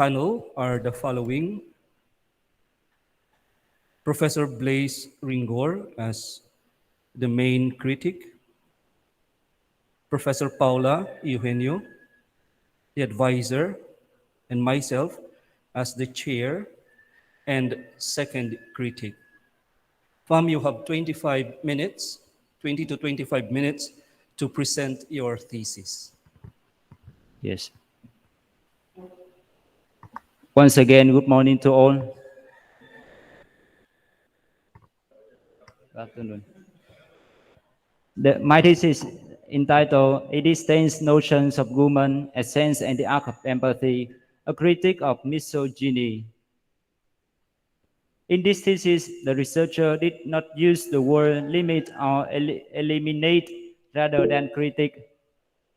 panel are the following: Professor Blaise Ringor as the main critic, Professor Paula Eugenio, the advisor, and myself as the chair and second critic. Fam, you have 25 minutes, 20 to 25 minutes to present your thesis. Yes. Once again, good morning to all. Good afternoon. My thesis is entitled Edith Stein's Notions of Woman, Essence, and the Arc of Empathy, a critique of misogyny. In this thesis, the researcher did not use the word limit or eliminate rather than critique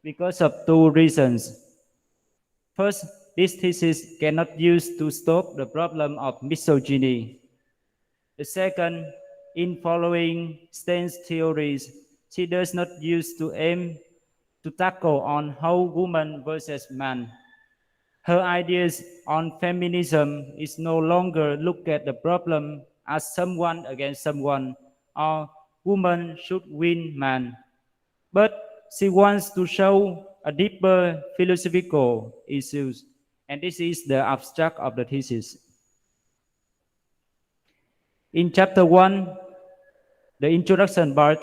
because of two reasons. First, this thesis cannot use to stop the problem of misogyny. The second, in following Stein's theories, she does not use to aim to tackle on how woman versus man. Her ideas on feminism is no longer look at the problem as someone against someone or woman should win man, but she wants to show a deeper philosophical issues, and this is the abstract of the thesis. In chapter 1, the introduction part,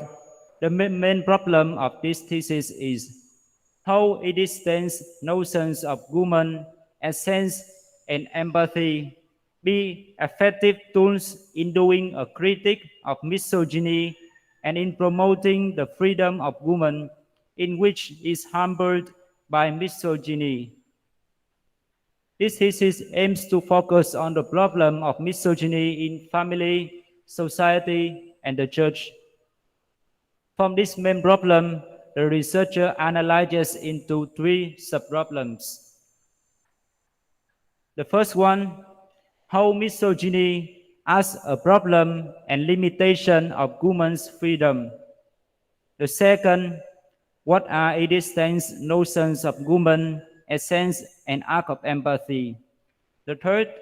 the main problem of this thesis is how Edith Stein's notions of woman, essence, and empathy be effective tools in doing a critique of misogyny and in promoting the freedom of women in which is hampered by misogyny. This thesis aims to focus on the problem of misogyny in family, society, and the church. From this main problem, the researcher analyzes into three subproblems. The first one, how misogyny as a problem and limitation of women's freedom. The second, what are Edith Stein's notions of woman, essence, and arc of empathy? The third,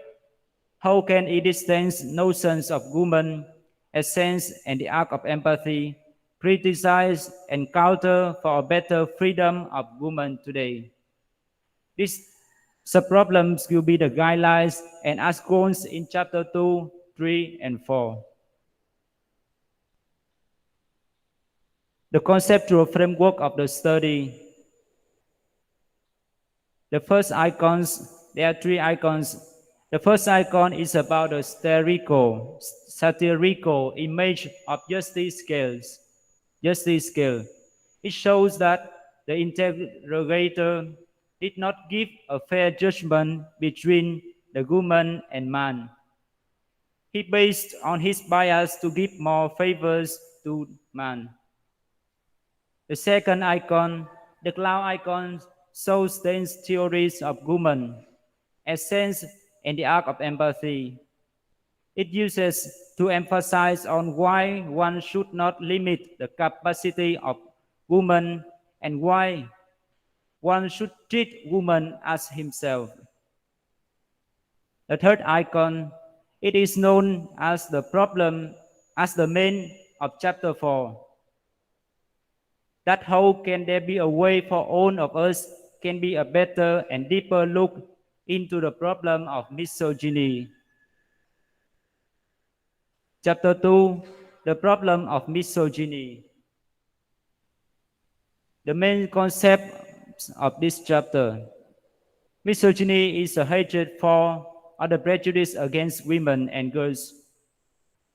how can Edith Stein's notions of woman, essence, and the arc of empathy criticize and counter for a better freedom of women today? These subproblems will be the guidelines and as goals in chapter 2, 3, and 4. The conceptual framework of the study. The first icons, there are three icons. The first icon is about the satirical image of justice scales. Justice scale. It shows that the interrogator did not give a fair judgment between the woman and man. He based on his bias to give more favors to man. The second icon, the cloud icon, shows Stein's theories of woman, essence, and the arc of empathy. It uses to emphasize on why one should not limit the capacity of woman and why one should treat woman as himself. The third icon, it is known as the problem, as the main of chapter 4. That how can there be a way for all of us can be a better and deeper look into the problem of misogyny. Chapter 2, the problem of misogyny. The main concept of this chapter. Misogyny is a hatred for or the prejudice against women and girls.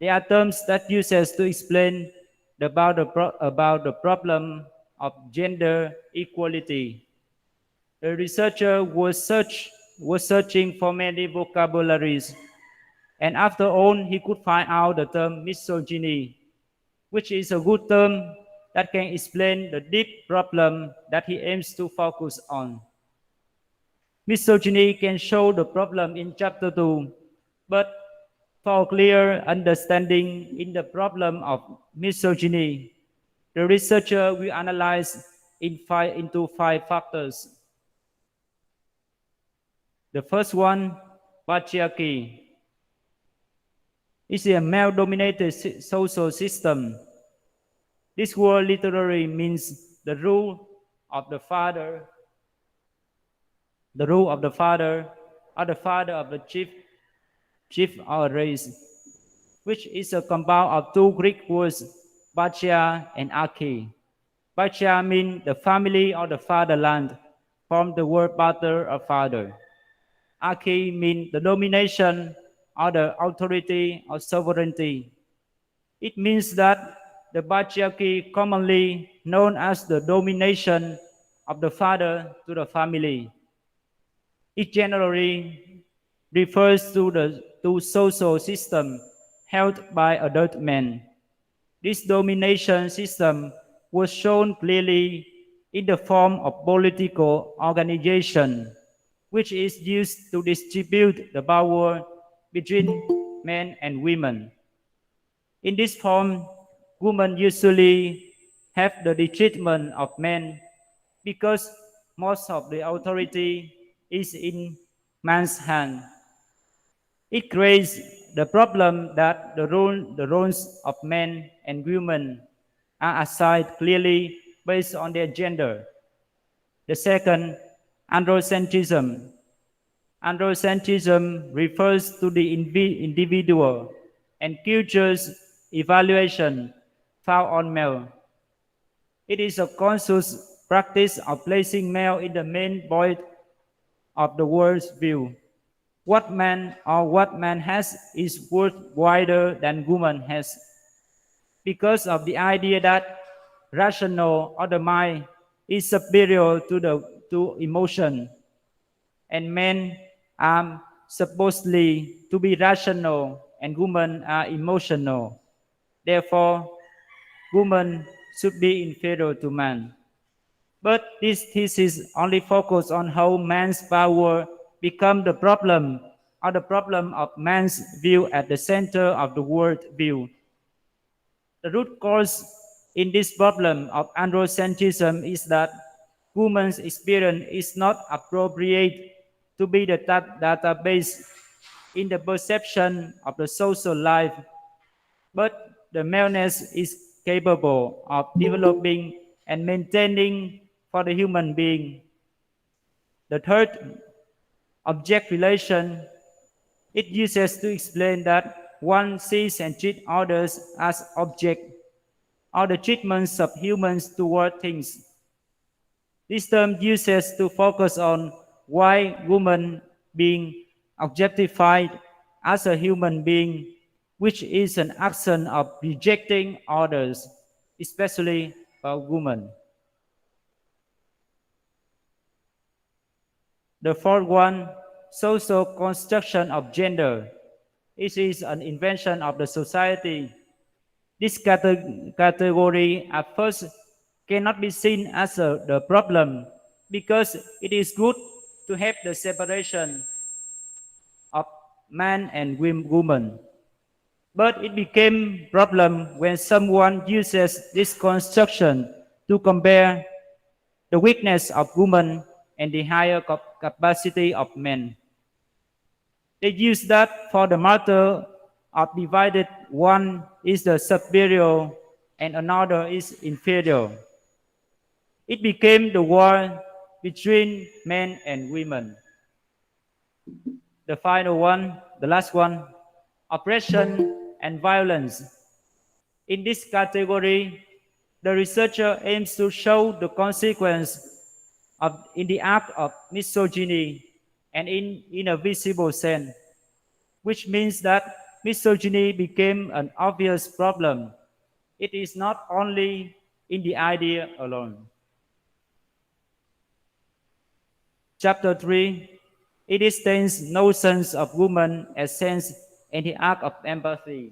There are terms that uses to explain about the problem of gender equality. The researcher was searching for many vocabularies, and after all, he could find out the term misogyny, which is a good term that can explain the deep problem that he aims to focus on. Misogyny can show the problem in chapter 2, but for clear understanding in the problem of misogyny, the researcher will analyze into five factors. The first one, patriarchy, is a male-dominated social system. This word literally means the rule of the father, the rule of the father, or the father of the chief or race, which is a compound of two Greek words, patria and arche. Patria means the family or the fatherland, from the word pater or father. Arche means the domination or the authority or sovereignty. It means that the patriarchy, commonly known as the domination of the father to the family, it generally refers to the social system held by adult men. This domination system was shown clearly in the form of political organization, which is used to distribute the power between men and women. In this form, women usually have the treatment of men because most of the authority is in man's hand. It creates the problem that the roles of men and women are assigned clearly based on their gender. The second, androcentrism. Androcentrism refers to the individual and culture's evaluation found on male. It is a conscious practice of placing male in the main point of the world's view. What man has is worth wider than woman has because of the idea that rational or the mind is superior to emotion and men are supposedly to be rational and women are emotional. Therefore, women should be inferior to man. But this thesis only focuses on how man's power become the problem or the problem of man's view at the center of the world view. The root cause in this problem of androcentrism is that woman's experience is not appropriate to be the database in the perception of the social life, but the maleness is capable of developing and maintaining for the human being. The third object relation it uses to explain that one sees and treats others as object or the treatments of humans toward things. This term uses to focus on why woman being objectified as a human being, which is an action of rejecting others, especially a woman. The fourth one, social construction of gender. It is an invention of the society. This category at first cannot be seen as the problem because it is good to have the separation of man and woman. But it became problem when someone uses this construction to compare the weakness of women and the higher capacity of men. They use that for the matter of divided one is the superior and another is inferior. It became the war between men and women. The final one, the last one, oppression and violence. In this category, the researcher aims to show the consequence in the act of misogyny and in a visible sense, which means that misogyny became an obvious problem. It is not only in the idea alone. Chapter 3, it extends notions of woman as sense and the act of empathy.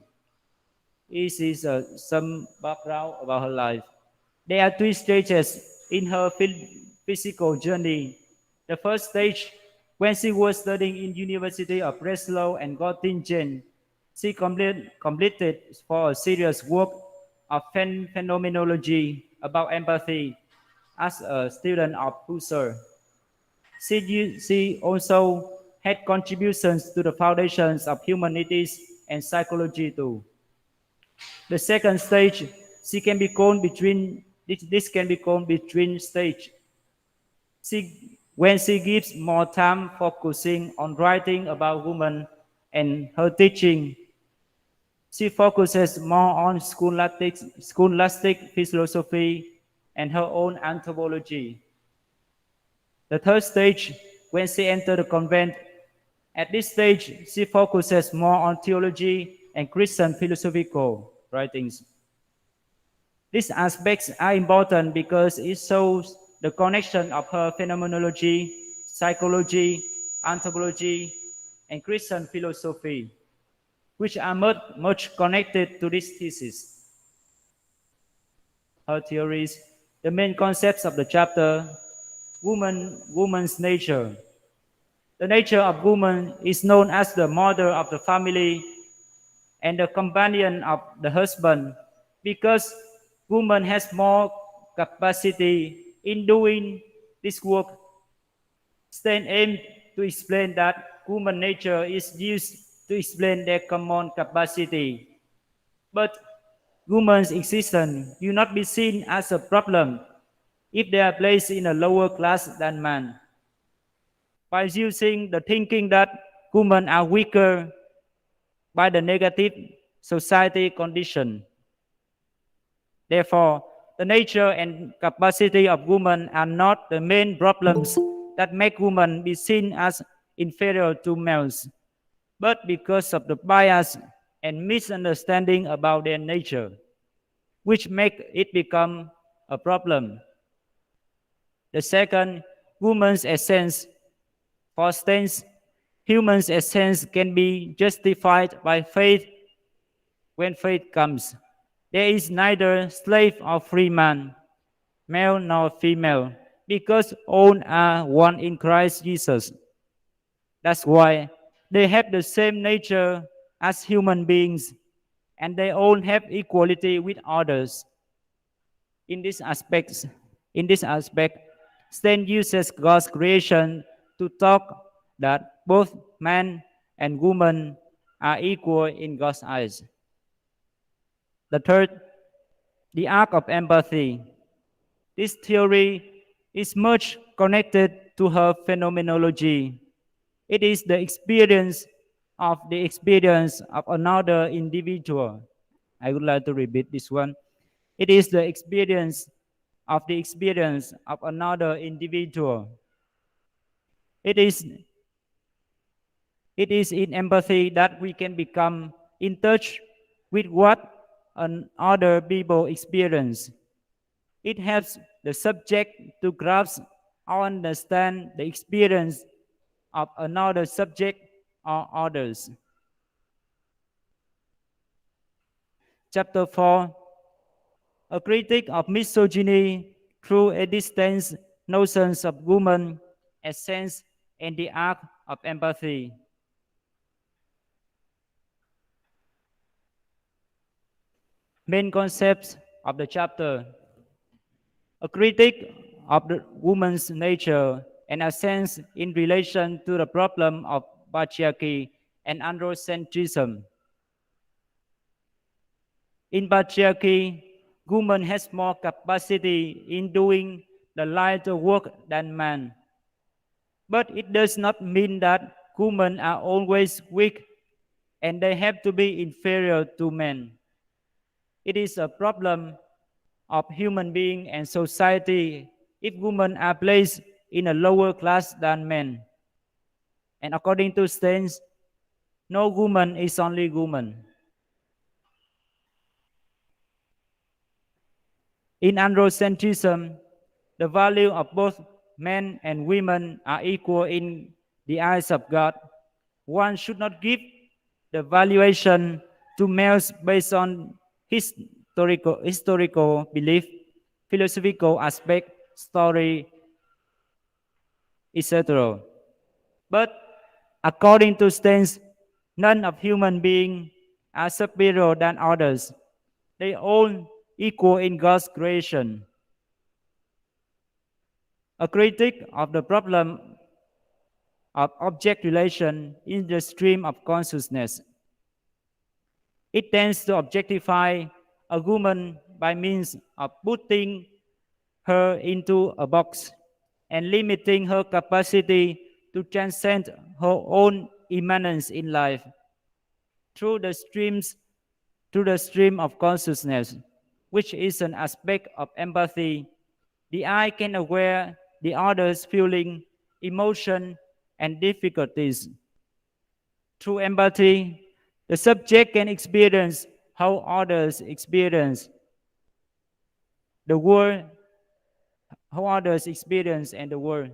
This is some background about her life. There are three stages in her physical journey. The first stage, when she was studying in University of Breslau and Göttingen, she completed for a serious work of phenomenology about empathy as a student of Husserl. She also had contributions to the foundations of humanities and psychology too. The second stage, she can be called between this can be called between stage. When she gives more time focusing on writing about women and her teaching, she focuses more on scholastic philosophy and her own anthropology. The third stage, when she enters the convent, at this stage, she focuses more on theology and Christian philosophical writings. These aspects are important because it shows the connection of her phenomenology, psychology, anthropology, and Christian philosophy, which are much connected to this thesis. Her theories, the main concepts of the chapter, woman's nature. The nature of woman is known as the mother of the family and the companion of the husband because woman has more capacity in doing this work. Stein aimed to explain that human nature is used to explain their common capacity. But women's existence will not be seen as a problem if they are placed in a lower class than man. By using the thinking that women are weaker by the negative society condition. Therefore, the nature and capacity of women are not the main problems that make women be seen as inferior to males, but because of the bias and misunderstanding about their nature, which make it become a problem. The second, woman's essence. For instance, human's essence can be justified by faith when faith comes. There is neither slave or free man, male nor female, because all are one in Christ Jesus. That's why they have the same nature as human beings, and they all have equality with others. In this aspect, in this aspect, Stein uses God's creation to talk that both man and woman are equal in God's eyes. The third, the arc of empathy. This theory is much connected to her phenomenology. It is the experience of another individual. I would like to repeat this one. It is the experience of another individual. It is it is in empathy that we can become in touch with what other people experience. It helps the subject to grasp or understand the experience of another subject or others. Chapter 4, a critique of misogyny through a distant notions of woman, essence, and the arc of empathy. Main concepts of the chapter, a critique of the woman's nature and a sense in relation to the problem of patriarchy and androcentrism. In patriarchy, woman has more capacity in doing the lighter work than man. But it does not mean that women are always weak and they have to be inferior to men. It is a problem of human being and society if women are placed in a lower class than men. And according to Steins, no woman is only woman. In androcentrism, the value of both men and women are equal in the eyes of God. One should not give the valuation to males based on historical belief, philosophical aspect, story, etc. But according to Steins, none of human beings are superior than others. They all equal in God's creation. A critic of the problem of object relation in the stream of consciousness. It tends to objectify a woman by means of putting her into a box and limiting her capacity to transcend her own immanence in life through the streams through the stream of consciousness, which is an aspect of empathy. The I can aware the other's feeling, emotion, and difficulties. Through empathy, the subject can experience how others experience the world, how others experience and the world.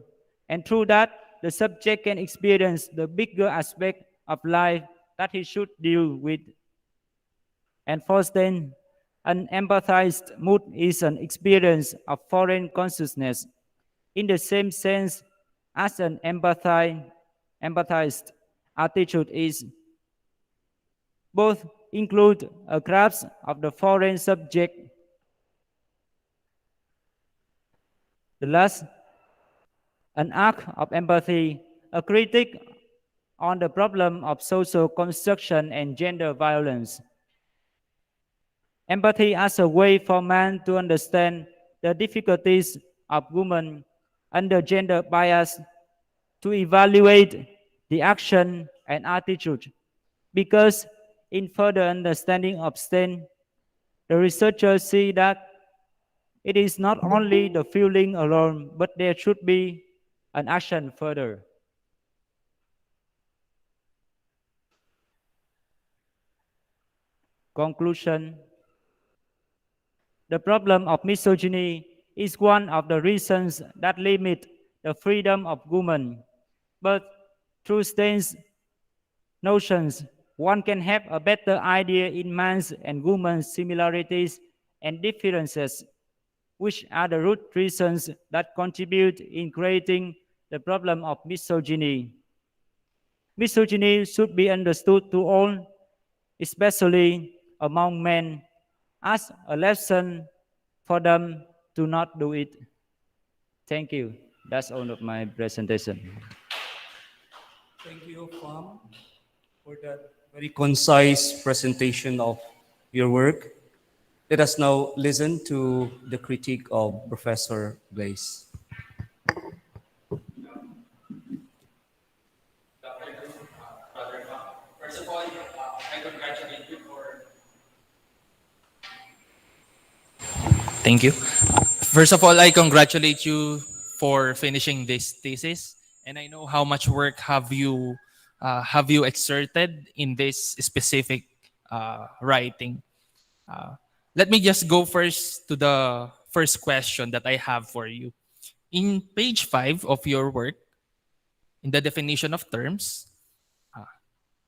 And through that, the subject can experience the bigger aspect of life that he should deal with. And first, then, an empathized mood is an experience of foreign consciousness in the same sense as an empathized attitude is. Both include a grasp of the foreign subject. The last, an act of empathy, a critique on the problem of social construction and gender violence. Empathy as a way for man to understand the difficulties of women under gender bias, to evaluate the action and attitude. Because in further understanding of STEM, the researchers see that it is not only the feeling alone, but there should be an action further. Conclusion. The problem of misogyny is one of the reasons that limit the freedom of women. But through Stein's notions, one can have a better idea in man's and woman's similarities and differences, which are the root reasons that contribute in creating the problem of misogyny. Misogyny should be understood to all, especially among men, as a lesson for them to not do it. Thank you. That's all of my presentation. Thank you, Pham, for that very concise presentation of your work. Let us now listen to the critique of Professor Blaise. First of all, I congratulate you for. Thank you. First of all, I congratulate you for finishing this thesis, and I know how much work have you exerted in this specific writing. Uh, Let me just go first to the first question that I have for you. In page 5 of your work, in the definition of terms,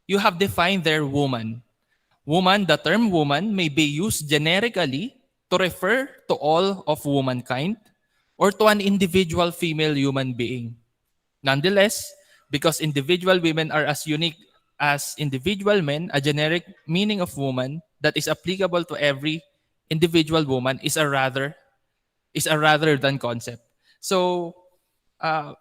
you have defined their woman. Woman, the term woman may be used generically to refer to all of womankind or to an individual female human being. Nonetheless, because individual women are as unique as individual men, a generic meaning of woman that is applicable to every individual woman is a rather than concept. So uh,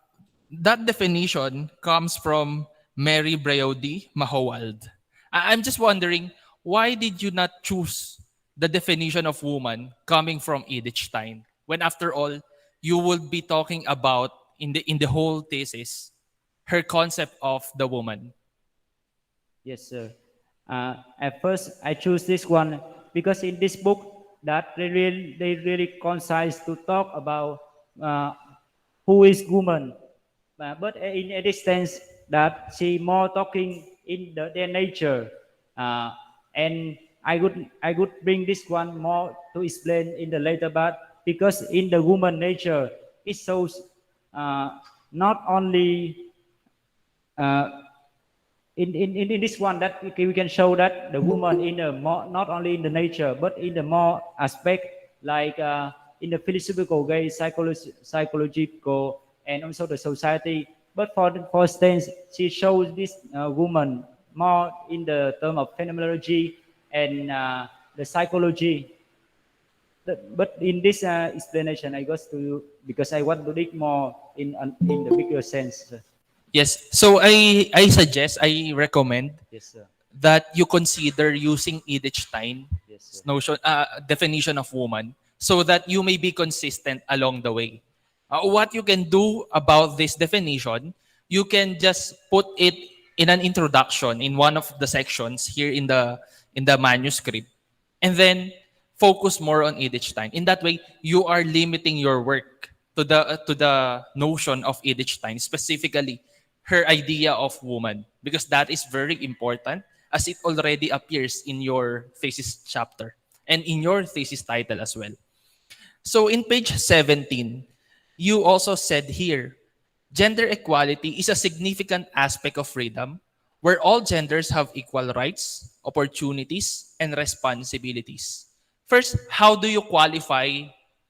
that definition comes from Mary Breaudy Mahowald. I'm just wondering, why did you not choose the definition of woman coming from Edith Stein, when after all, you would be talking about in the whole thesis her concept of the woman? Yes, sir. At first, I choose this one because in this book, that they really concise to talk about uh, who is woman. But in a distance, that she more talking in their nature, uh, and I would bring this one more to explain in the later part because in the woman nature it shows not only uh, in this one that we can show that the woman in a more, not only in the nature but in the more aspect like in the philosophical way, psychological, and also the society. But for instance, she shows this woman more in the term of phenomenology and the psychology. But in this explanation, I goes to because I want to dig more in the bigger sense. Yes. So I suggest, I recommend Yes, sir. that you consider using Edithstein's Yes, sir. notion, definition of woman, so that you may be consistent along the way. What you can do about this definition, you can just put it in an introduction in one of the sections here in the manuscript, and then focus more on Edithstein. In that way, you are limiting your work to the notion of Edithstein, specifically her idea of woman, because that is very important as it already appears in your thesis chapter and in your thesis title as well. So in page 17, you also said here, gender equality is a significant aspect of freedom where all genders have equal rights, opportunities, and responsibilities. First, how do you qualify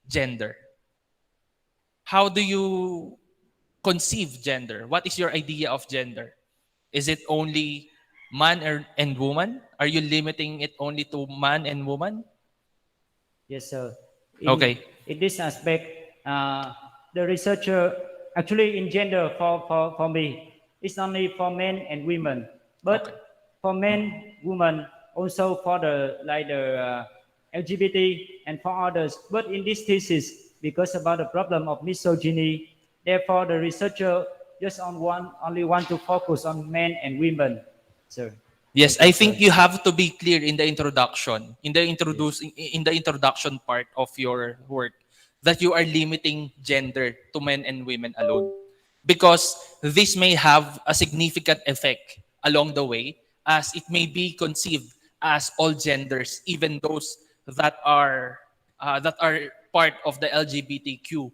gender? How do you conceive gender? What is your idea of gender? Is it only and woman? Are you limiting it only to man and woman? Yes, sir. In Okay. in this aspect, the researcher actually in gender for me, it's only for men and women, but Okay. for men, women, also for the like the LGBT and for others. But in this thesis, because about the problem of misogyny, therefore the researcher just only want to focus on men and women, sir. Yes, Thank you, I sir. think you have to be clear in the introduction, Yes, in the introduction part of your work, that you are limiting gender to men and women alone, because this may have a significant effect along the way, as it may be conceived as all genders, even those that are part of the LGBTQ,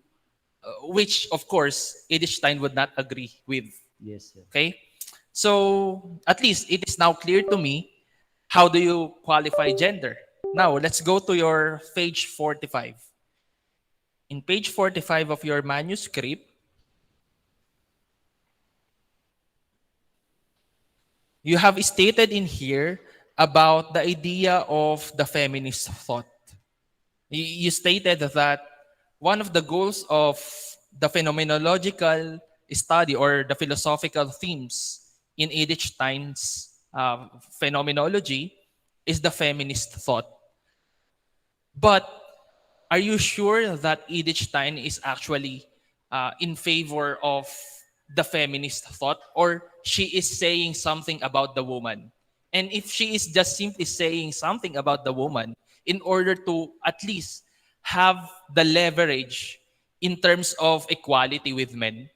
which of course Edith would not agree with. yes, sir. Okay? So at least it is now clear to me how do you qualify gender. Now let's go to your page 45. In page 45 of your manuscript, you have stated in here about the idea of the feminist thought. You stated that one of the goals of the phenomenological study or the philosophical themes in Edith Stein's phenomenology is the feminist thought. But are you sure that Edith Stein is actually in favor of the feminist thought, or she is saying something about the woman? And if she is just simply saying something about the woman in order to at least have the leverage in terms of equality with men,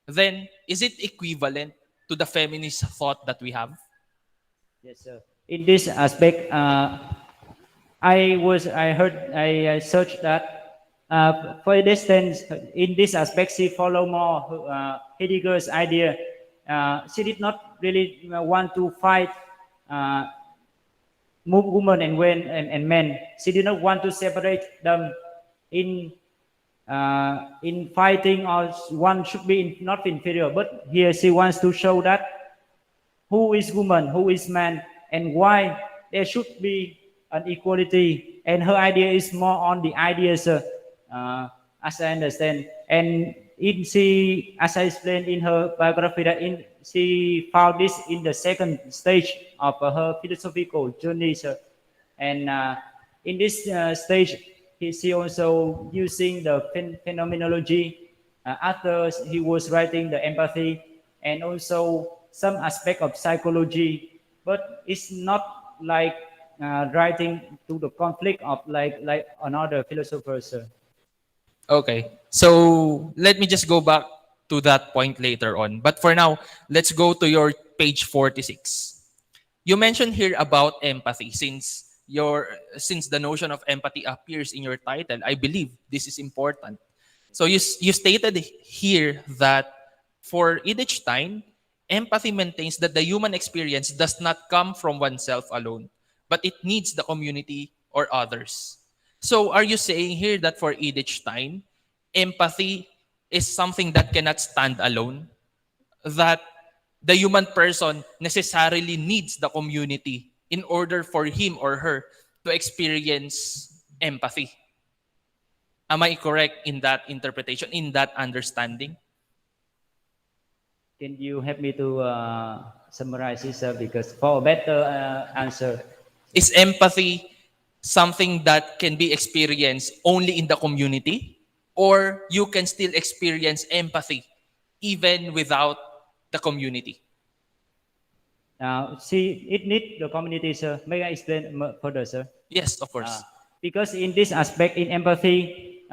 then is it equivalent to the feminist thought that we have? Yes, sir. In this aspect, I searched that for instance, in this aspect, she follow more Heidegger's idea. She did not really want to fight uh, women and men. She did not want to separate them in in fighting, or one should be not inferior. But here she wants to show that who is woman, who is man, and why there should be an equality. And her idea is more on the ideas, as I understand. And in she, as I explained in her biography, that in she found this in the second stage of her philosophical journey. So, and in this stage, she also using the phenomenology. After he was writing the empathy and also some aspect of psychology, but it's not like writing to the conflict of like another philosophers. Okay. So let me just go back to that point later on. But for now, let's go to your page 46. You mentioned here about empathy, since the notion of empathy appears in your title. I believe this is important. So you stated here that for Edith Stein, empathy maintains that the human experience does not come from oneself alone, but it needs the community or others. So are you saying here that for Edith Stein, empathy is something that cannot stand alone? That the human person necessarily needs the community in order for him or her to experience empathy? Am I correct in that interpretation, in that understanding? Can you help me to summarize this, sir? Because for a better answer, Is empathy something that can be experienced only in the community, or you can still experience empathy even without the community? see, it need the community, sir. May I explain further, sir? Yes, of Uh, course. because in this aspect, in empathy,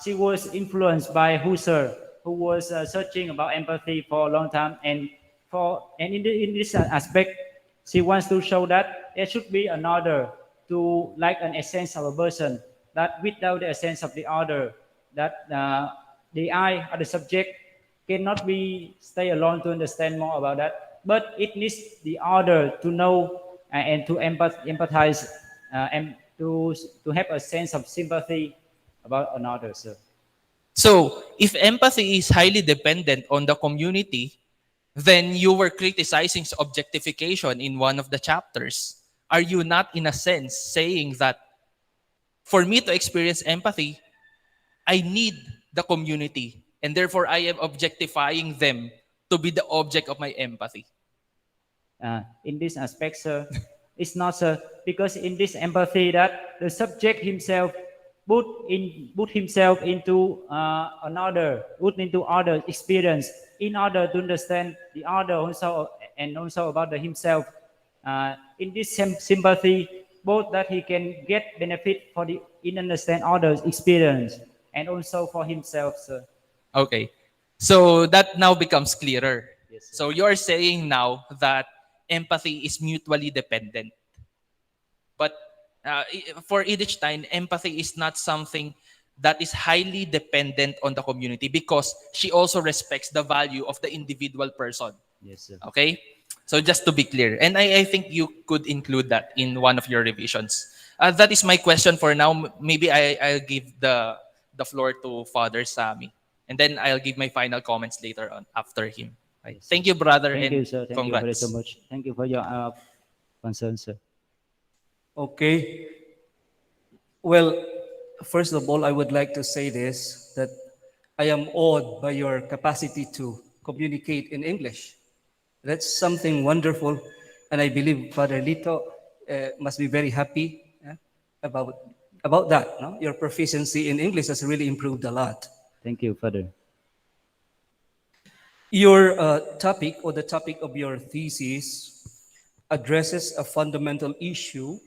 she was influenced by Husserl, who was searching about empathy for a long time, in this aspect, she wants to show that there should be another to like an essence of a person, that without the essence of the other, that the I or the subject cannot be stay alone to understand more about that, but it needs the other to know and to empathize and to have a sense of sympathy about another, sir. So, if empathy is highly dependent on the community, then you were criticizing objectification in one of the chapters. Are you not, in a sense, saying that for me to experience empathy, I need the community, and therefore I am objectifying them to be the object of my empathy? In this aspect, sir, it's not, sir, because in this empathy that the subject himself put himself into put into other experience in order to understand the other also and also about the himself. In this sympathy, both that he can get benefit for the in understand others experience and also for himself, sir. Okay. So that now becomes clearer. Yes, sir. So you're saying now that empathy is mutually dependent. But for Edith Stein, empathy is not something that is highly dependent on the community because she also respects the value of the individual person. Yes, sir. Okay? So just to be clear. And I think you could include that in one of your revisions. That is my question for now. Maybe I'll give the floor to Father Sammy. And then I'll give my final comments later on after him. Right. Yes, sir. Thank you, brother, Thank and you, sir. Thank you very so congrats. much. Thank you for your concern, sir. Okay. Well, first of all, I would like to say this that I am awed by your capacity to communicate in English. That's something wonderful, and I believe Father Lito must be very happy about about that. No? Your proficiency in English has really improved a lot. Thank you, Father. Your topic or the topic of your thesis addresses a fundamental issue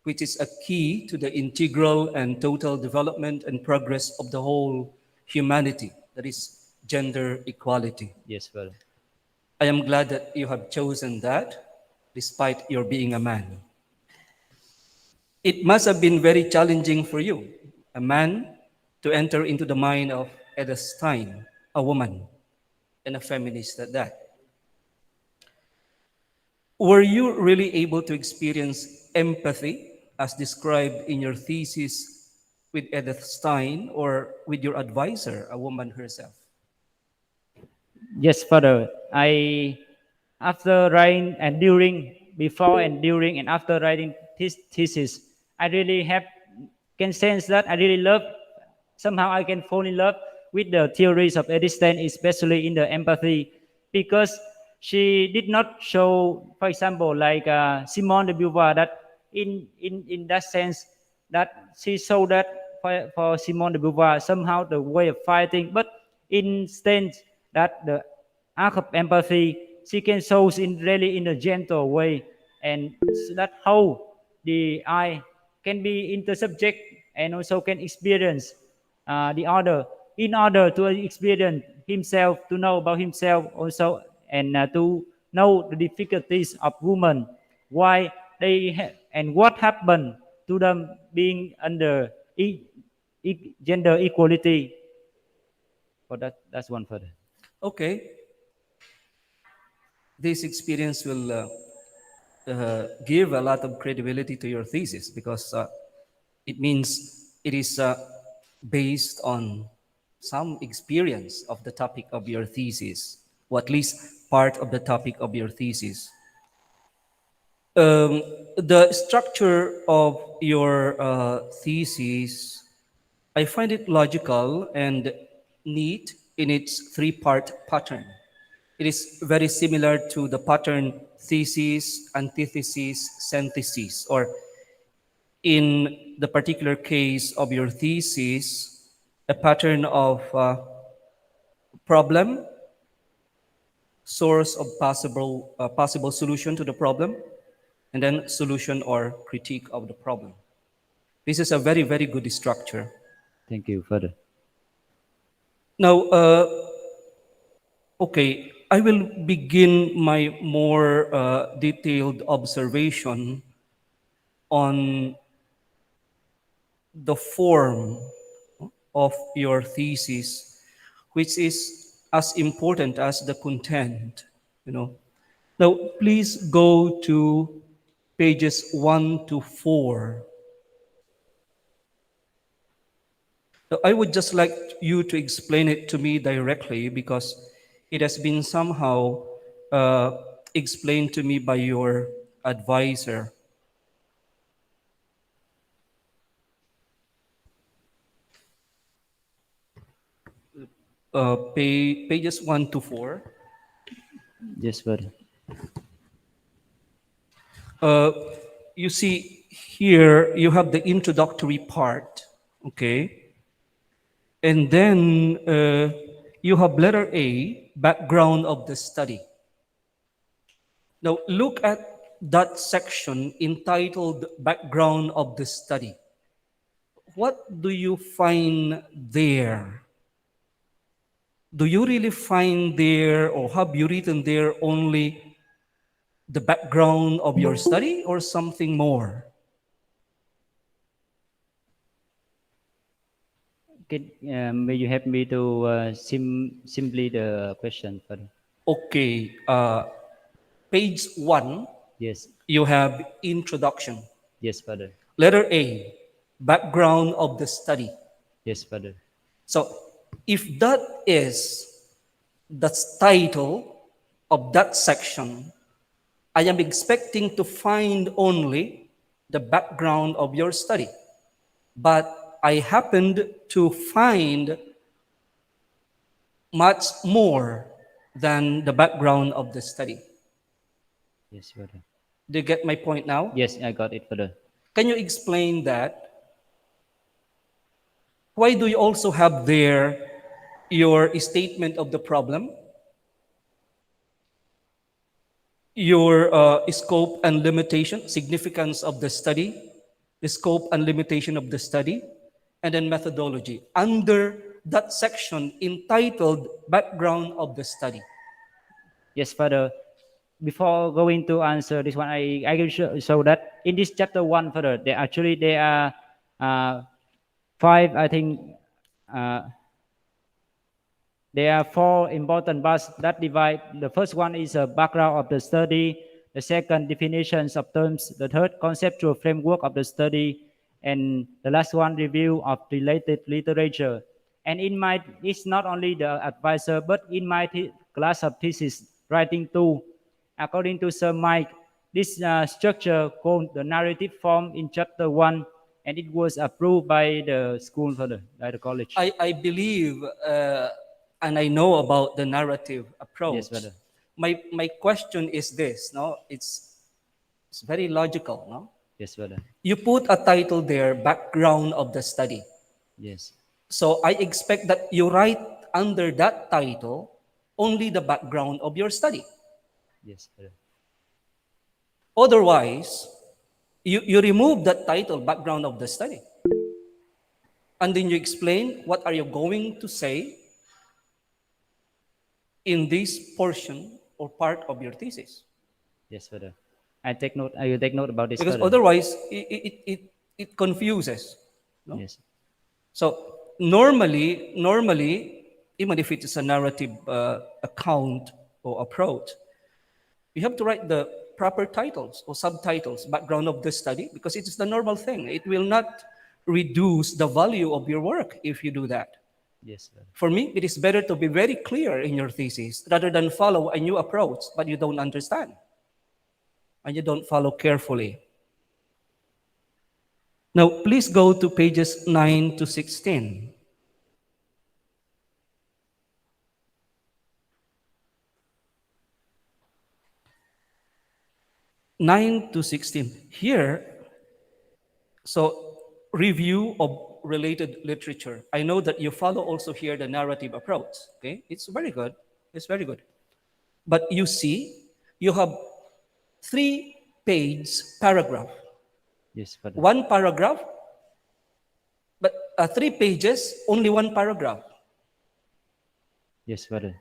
which is a key to the integral and total development and progress of the whole humanity, that is gender equality. Yes, Father. I am glad that you have chosen that despite your being a man. It must have been very challenging for you, a man, to enter into the mind of Edith Stein, a woman, and a feminist at that. Were you really able to experience empathy as described in your thesis with Edith Stein or with your advisor, a woman herself? Yes, Father. I after writing and during, before and during and after writing this thesis, I really have can sense that I really love. Somehow I can fall in love with the theories of Edith Stein, especially in the empathy, because she did not show, for example, like Simone de Beauvoir, that in that sense that she showed that for Simone de Beauvoir somehow the way of fighting, but instead that the act of empathy she can show in really in a gentle way, and so that how the I can be intersubject and also can experience the other in order to experience himself, to know about himself also, and to know the difficulties of women, why and what happened to them being under gender equality. For that, that's one further. Okay, this experience will give a lot of credibility to your thesis because it means it is based on some experience of the topic of your thesis, or at least part of the topic of your thesis. The structure of your thesis, I find it logical and neat in its three-part pattern. It is very similar to the pattern thesis, antithesis, synthesis, or in the particular case of your thesis, a pattern of problem, source of possible solution to the problem, and then solution or critique of the problem. This is a very, very good structure. Thank you, Father. Now, okay, I will begin my more detailed observation on the form of your thesis, which is as important as the content, you know. Now, please go to pages 1 to 4. Now, I would just like you to explain it to me directly because it has been somehow uh, explained to me by your advisor. Pages 1 to 4. Yes, Father. Uh, you see, here you have the introductory part, okay? And then you have letter A, background of the study. Now, look at that section entitled Background of the Study. What do you find there? Do you really find there, or have you written there only the background of your study or something more? May you help me to simply the question, Father? Okay, page 1, Yes, you have introduction. yes, Father. Letter A, background of the study. Yes, Father. So, if that is the title of that section, I am expecting to find only the background of your study. But I happened to find much more than the background of the study. Yes, Father. Do you get my point now? Yes, I got it, Father. Can you explain that? Why do you also have there your statement of the problem, your scope and limitation, significance of the study, the scope and limitation of the study, and then methodology under that section entitled Background of the Study? Yes, Father. Before going to answer this one, I can show that in this chapter one, Father, there are five, I think, uh, there are four important parts that divide. The first one is a background of the study. The second, definitions of terms. The third, conceptual framework of the study. And the last one, review of related literature. And in my, it's not only the advisor, but in my class of thesis writing too, according to Sir Mike, this structure called the narrative form in chapter one, and it was approved by the school, by the college. I believe and I know about the narrative approach. Yes, brother. My question is this, no? It's very logical, no? Yes, brother. You put a title there, background of the study. Yes. So I expect that you write under that title only the background of your study. Yes, brother. Otherwise, you remove that title, background of the study. And then you explain what are you going to say in this portion or part of your thesis. Yes, brother. I will take note about this, Because brother. otherwise, it confuses. No? Yes. So normally, even if it is a narrative account or approach, you have to write the proper titles or subtitles, background of the study, because it is the normal thing. It will not reduce the value of your work if you do that. Yes, brother. For me, it is better to be very clear in your thesis rather than follow a new approach, but you don't understand and you don't follow carefully. Now, please go to pages 9 to 16. 9 to 16. Here, so review of related literature. I know that you follow also here the narrative approach. Okay, it's very good. It's very good. But you see, you have 3 page paragraph. Yes, Father. One paragraph, but 3 pages, only one paragraph. Yes, Father.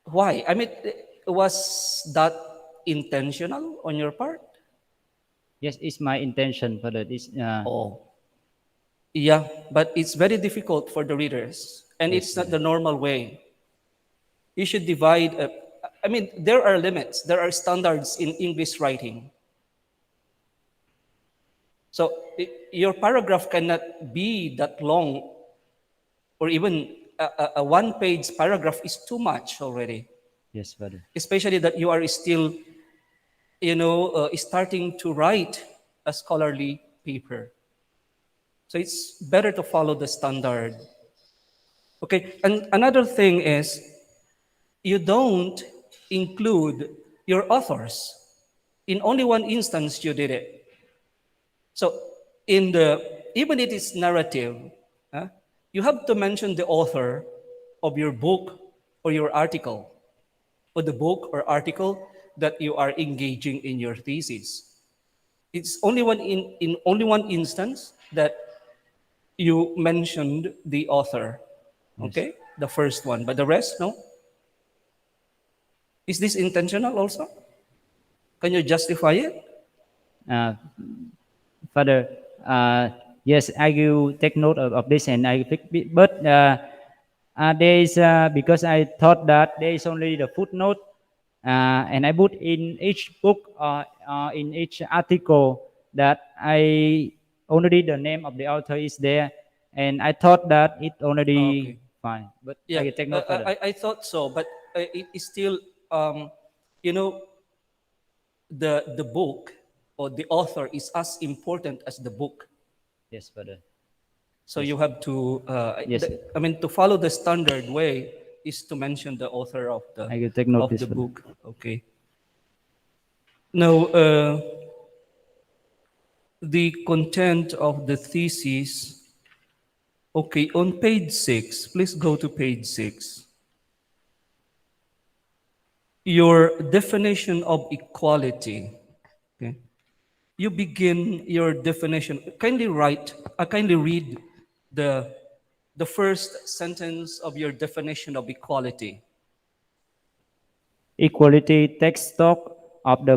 Why? I mean, was that intentional on your part? Yes, it's my intention, Father. This, Oh, yeah, but it's very difficult for the readers, and yes, it's not Father. the normal way. You should divide. I mean, there are limits, there are standards in English writing. So your paragraph cannot be that long, or even a 1 page paragraph is too much already, Yes, Father. especially that you are still, starting to write a scholarly paper. So it's better to follow the standard. Okay, and another thing is you don't include your authors. In only one instance you did it. So in the even it is narrative, huh, you have to mention the author of your book or your article, or the book or article that you are engaging in your thesis. It's only in only one instance that you mentioned the author. Yes. Okay? The first one. But the rest, no? Is this intentional also? Can you justify it? Uh, Father, yes, I will take note of this and I fix it. But there is, because I thought that there is only the footnote, and I put in each book, in each article, that I already the name of the author is there, and I thought that it already Okay. fine. But I Yeah, will take note, Father. I thought so, but it is still, um, you know, the book or the author is as important as the book. Yes, Father. So Yes, you have to, yes, I mean, to follow the standard way is to mention the author I will take note of this, the Father. book. Okay. Now, the content of the thesis. Okay, on page 6, please go to page 6. Your definition of equality. Okay. You begin your definition. Kindly read the the first sentence of your definition of equality. Equality takes stock of the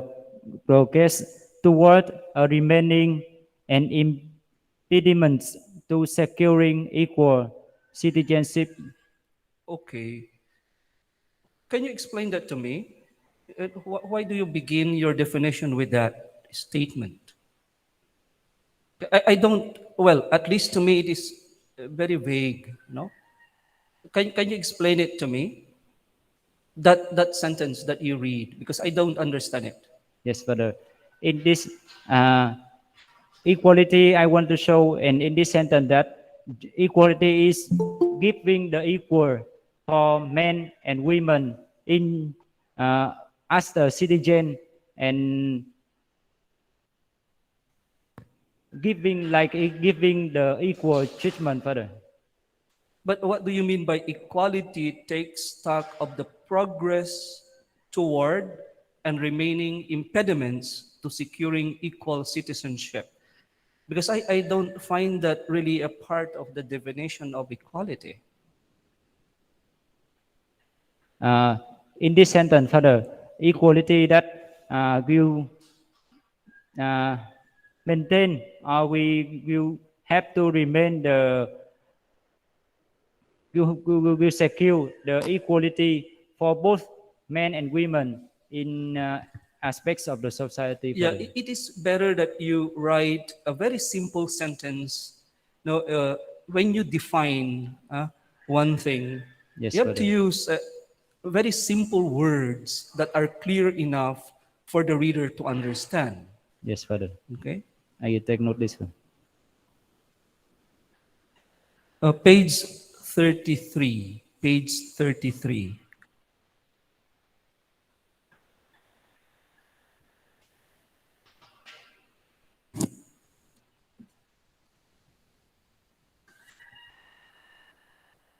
progress toward a remaining and impediments to securing equal citizenship. Okay. Can you explain that to me? Why do you begin your definition with that statement? I don't, well, at least to me, it is very vague, no? Can you explain it to me? That sentence that you read, because I don't understand it. Yes, Father. In this uh, equality, I want to show, and in this sentence, that equality is giving the equal for men and women in as the citizen, and giving the equal treatment, Father. But what do you mean by equality takes stock of the progress toward and remaining impediments to securing equal citizenship? Because I don't find that really a part of the definition of equality. Uh, in this sentence, Father, equality that will uh, maintain, or we will have to remain the will secure the equality for both men and women in aspects of the society, Yeah, Father. it is better that you write a very simple sentence. No, when you define one thing, Yes, you have to Father. use very simple words that are clear enough for the reader to understand. Yes, Father. Okay, I will take note this one. page 33. Page 33.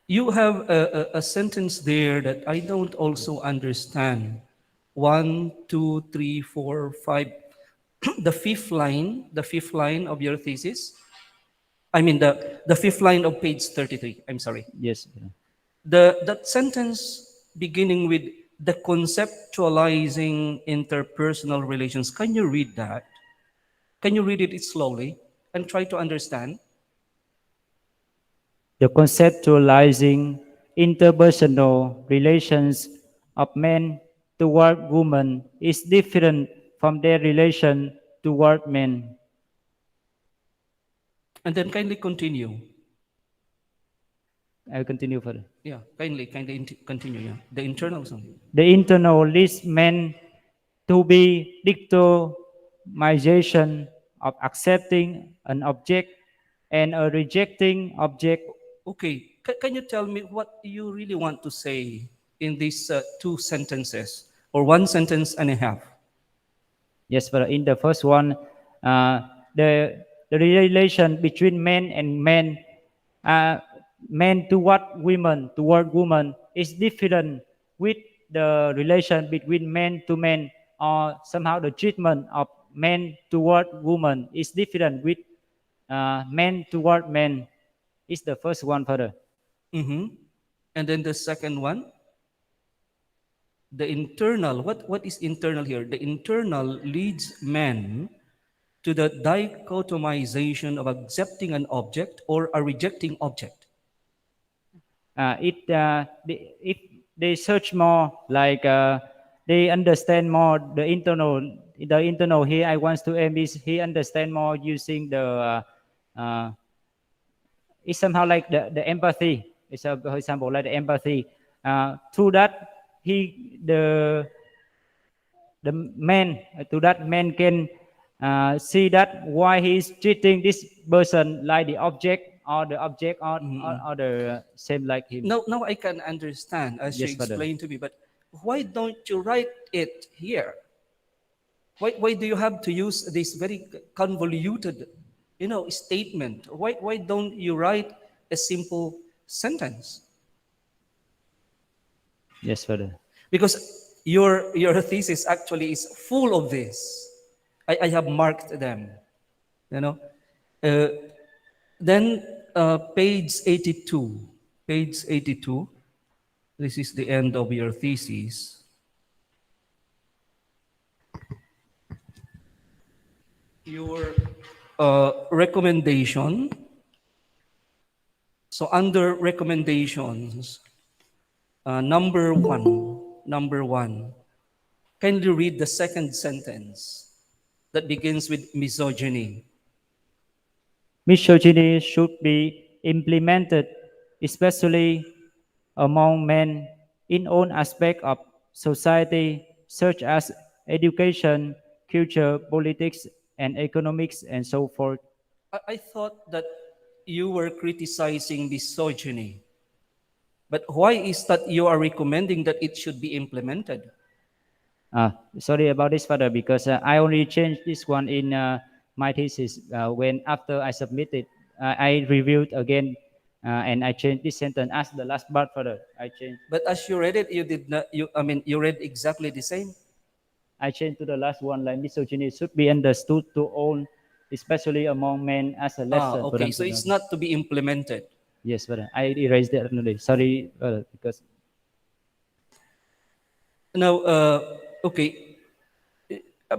You have a sentence there that I don't also understand. One, two, three, four, five. The fifth line of your thesis. I mean the fifth line of page 33. I'm sorry. Yes, brother. That sentence beginning with the conceptualizing interpersonal relations. Can you read that? Can you read it slowly and try to understand? The conceptualizing interpersonal relations of men toward women is different from their relation toward men. And then kindly continue. I will continue further. Yeah, kindly continue. Yeah, the internal song. The internal leads men to be dictomization of accepting an object and a rejecting object. Okay, can you tell me what you really want to say in these two sentences or one sentence and a half? Yes, but in the first one, uh, the relation between men and men, uh, men toward women is different with the relation between men to men, or somehow the treatment of men toward women is different with men toward men. Is the first one further. Mm-hmm. And then the second one, the internal. What is internal here? The internal leads man to the dichotomization of accepting an object or a rejecting object. If they search more, like they understand more the internal here. I want to aim is he understand more using it's somehow like the empathy. It's a, for example, like the empathy. Through that, the man to that man can see that why he is treating this person like the object, or the object, or the same like him. Now I can understand as you Yes, father. explained to me, but why don't you write it here? Why do you have to use this very convoluted, statement? Why don't you write a simple sentence? Yes, father. Because your thesis actually is full of this. I have marked them. You know, uh, then page 82. Page 82. This is the end of your thesis. Your recommendation. So under recommendations, number one, kindly read the second sentence that begins with misogyny. Misogyny should be implemented, especially among men, in all aspects of society, such as education, culture, politics, and economics, and so forth. I thought that you were criticizing misogyny, but why is that you are recommending that it should be implemented? Sorry about this, Father, because I only changed this one in my thesis when after I submitted, I reviewed again and I changed this sentence as the last part, Father. But as you read it, you did not. You read exactly the same. I changed to the last one, like misogyny should be understood to all, especially among men, as a lesson for Okay. them So to it's know. not to be implemented. Yes, Father. I erased that already. Sorry, because Now, okay,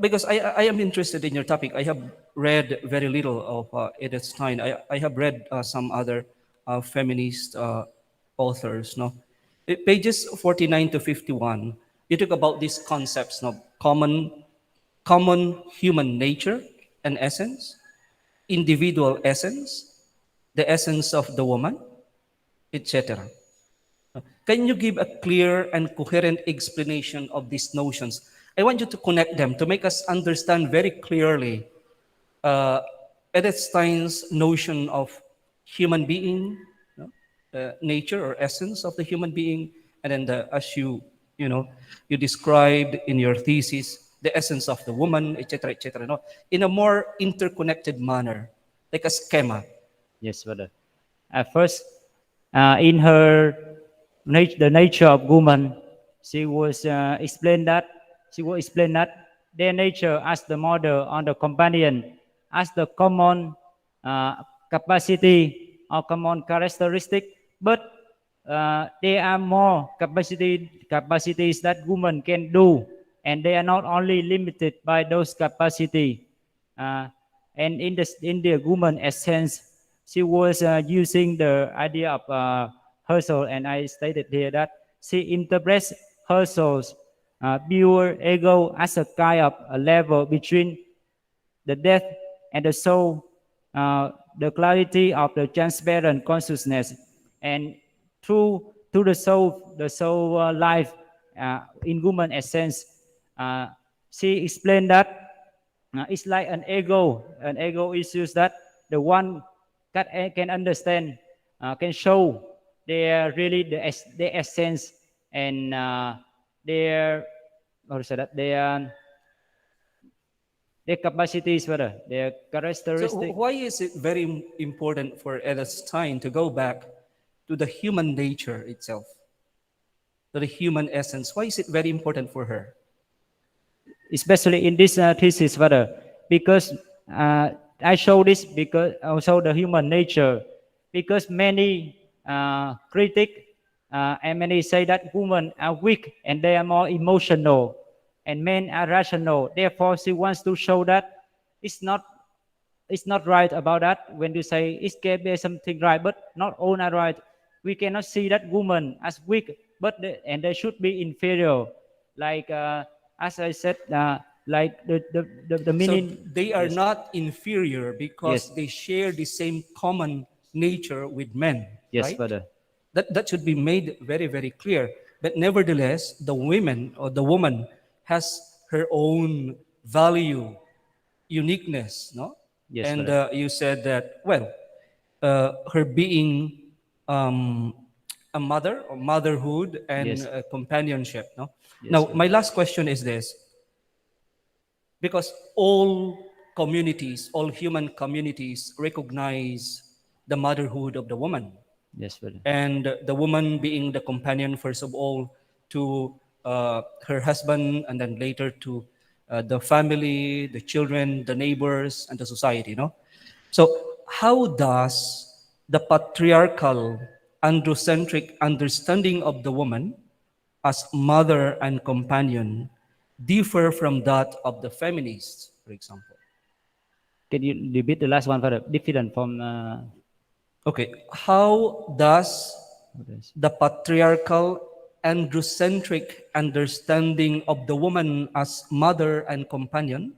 because I am interested in your topic. I have read very little of Edith Stein. I have read some other feminist authors. No, pages 49 to 51. You talk about these concepts. No, common human nature and essence, individual essence, the essence of the woman, etc. Can you give a clear and coherent explanation of these notions? I want you to connect them to make us understand very clearly uh, Edith Stein's notion of human being, nature or essence of the human being, and then as you described in your thesis, the essence of the woman, etc., etc. No, in a more interconnected manner, like a schema. yes, Father. First, in her the nature of woman, she will explain that their nature as the mother or the companion, as the common capacity or common characteristic, but there are more capacities that women can do, and they are not only limited by those capacity. Uh, and in the woman essence, she was using the idea of her soul, and I stated here that she interprets her soul's pure ego as a kind of a level between the death and the soul, the clarity of the transparent consciousness, and through the soul life in woman essence, uh, she explained that it's like an ego. An ego issues that the one that can understand, can show their really their essence and their how to say that their capacities, whether their So characteristic. why is it very important for Edith Stein to go back to the human nature itself, to the human essence? Why is it very important for her? Especially in this thesis further, because I show this because also the human nature, because many critic and many say that women are weak and they are more emotional and men are rational, therefore she wants to show that it's not it's not right about that. When you say it can be something right but not all are right, we cannot see that woman as weak, but and they should be inferior, like as I said, like the So meaning. they are Yes, not inferior because yes, they share the same common nature with men, yes, right? father. That should be made very, very clear. But nevertheless, the women or the woman has her own value, uniqueness, no? Yes, And father. you said that, well, her being um, a mother or motherhood and Yes, companionship, no? yes, Now, father. my last question is this, because all communities, all human communities recognize the motherhood of the woman, Yes, father. and the woman being the companion first of all to her husband, and then later to the family, the children, the neighbors, and the society, no? So how does the patriarchal androcentric understanding of the woman as mother and companion differ from that of the feminists, for example? Can you repeat the last one, father? Different from Okay, how does what else? the patriarchal androcentric understanding of the woman as mother and companion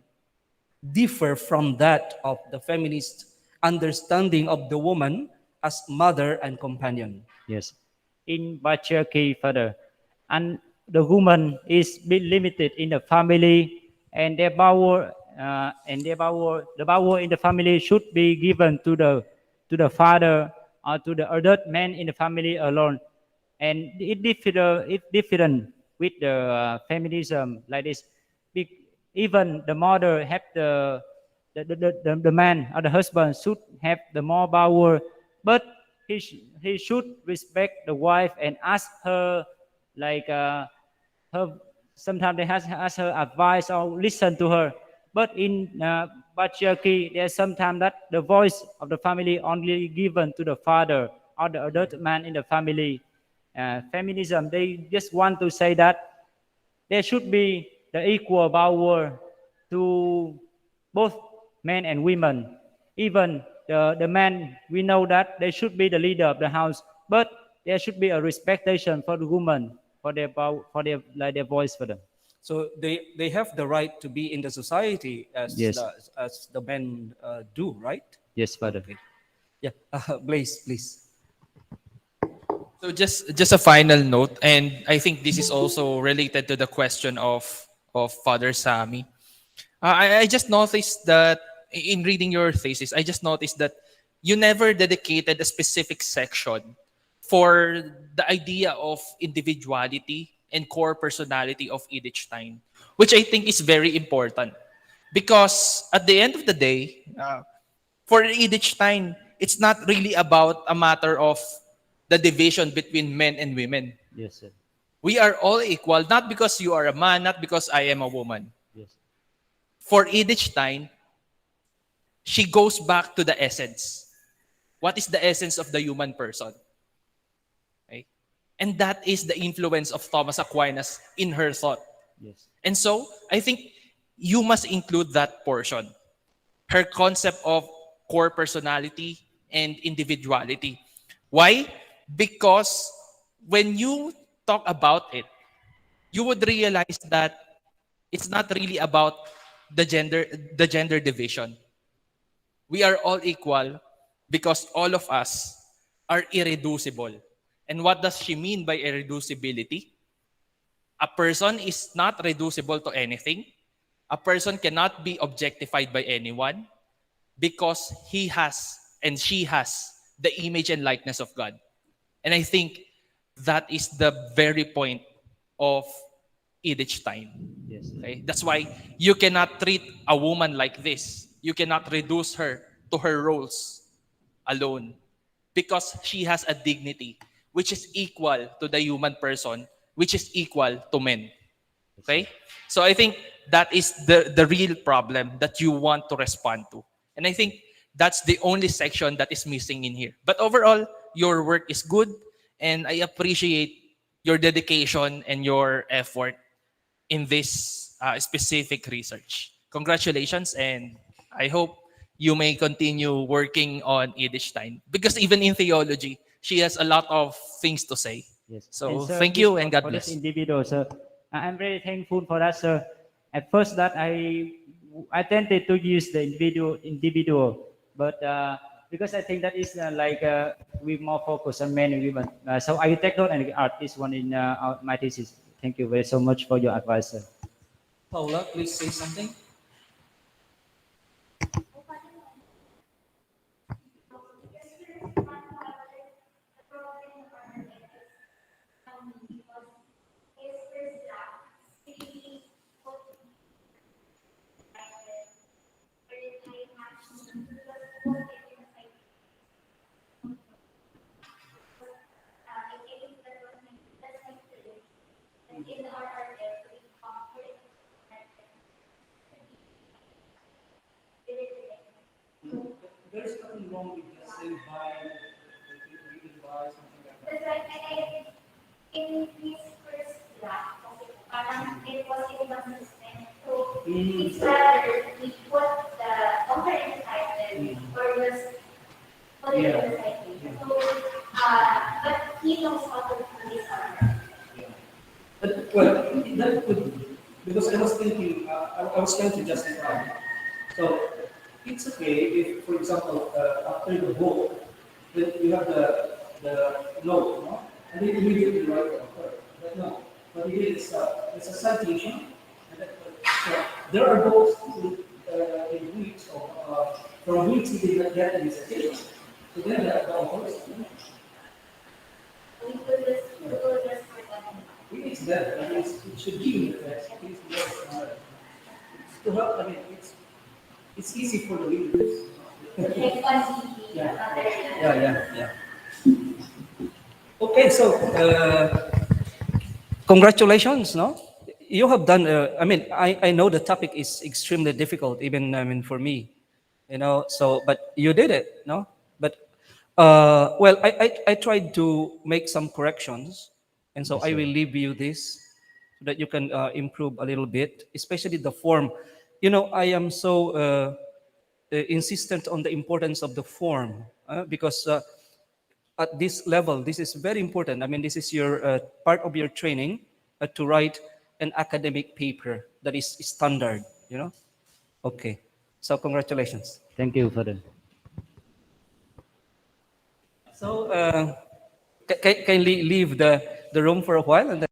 differ from that of the feminist understanding of the woman as mother and companion? Yes. In patriarchy, father, and the woman is be limited in the family, and the power in the family should be given to the father or to the adult man in the family alone. And it different with the feminism like this. Even the mother have the man or the husband should have the more power, but he should respect the wife and ask her, like her, sometimes they has ask her advice or listen to her. But in patriarchy, there's sometimes that the voice of the family only given to the father or the adult man in the family. Feminism, they just want to say that there should be the equal power to both men and women. Even the man, we know that they should be the leader of the house, but there should be a respectation for the woman, for their power, for their like their voice for them. So they have the right to be in the society Yes, as the men do, right? yes, father. Okay. Yeah, Blaze, please. So just a final note, and I think this is also related to the question of Father Sami. I just noticed that in reading your thesis, I just noticed that you never dedicated a specific section for the idea of individuality and core personality of Edith Stein, which I think is very important. Because at the end of the day, for Edith Stein, it's not really about a matter of the division between men and women. Yes, sir. We are all equal, not because you are a man, not because I am a woman. Yes. For Edith Stein, she goes back to the essence. What is the essence of the human person? Okay? And that is the influence of Thomas Aquinas in her thought. Yes. And so, I think you must include that portion. Her concept of core personality and individuality. Why? Because when you talk about it, you would realize that it's not really about the gender the gender division. We are all equal because all of us are irreducible. And what does she mean by irreducibility? A person is not reducible to anything. A person cannot be objectified by anyone because he has and she has the image and likeness of God. And I think that is the very point of Edith Stein. Yes, sir. Okay? That's why you cannot treat a woman like this. You cannot reduce her to her roles alone because she has a dignity which is equal to the human person, which is equal to men. Yes, sir. Okay? So I think that is the real problem that you want to respond to. And I think that's the only section that is missing in here. But overall, your work is good and I appreciate your dedication and your effort in this specific research. Congratulations, and I hope you may continue working on Edith Stein because even in theology, she has a lot of things to say. Yes. And So sir, thank you and God for this bless. individual, sir, I'm very thankful for that, sir. At first, that I tended to use the individual, but because I think that is we more focus on men and women. So I take note and art this one in my thesis. Thank you very so much for your advice, sir. Paula, please say something. There's nothing wrong with just saying bye, reading bye, something like that. Because I in his first draft, kasi parang it was inconsistent. So it's rather we put the author in the title or just put it in the citation. So, but he knows how to do this order. Yeah. Well, that could be, because I was thinking, I was trying to justify. So it's okay if, for example, after the vote, then you have the note, no? And then immediately write the author. But no, what it is, it's a citation. And that, so there are those who, in weeks, or from weeks he did not get any citation. So then the author is We could just forget him. it's better. I mean, it should be in the text. It's better. It's to help. I mean, it's easy for the readers. Like constantly, Yeah. other Yeah. Okay, so congratulations, no? You have done. I mean, I know the topic is extremely difficult, even I mean for me, you know. So, but you did it, no? But well, I tried to make some corrections, and so Yes, I sir. will leave you this so that you can improve a little bit, especially the form. You know, I am so insistent on the importance of the form because at this level, this is very important. I mean, this is your part of your training to write an academic paper that is standard. You know. Okay. So congratulations. Thank you for the. So kindly leave the room for a while and then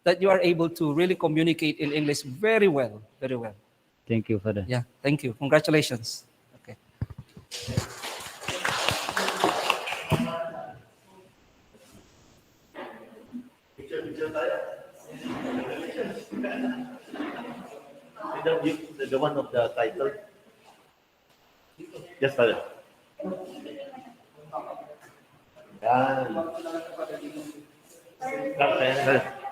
that you are able to really communicate in English very well, very well. Thank you, Father. Yeah, thank you. Congratulations. Okay. The one of the title. Yes, Father. Yan. Okay.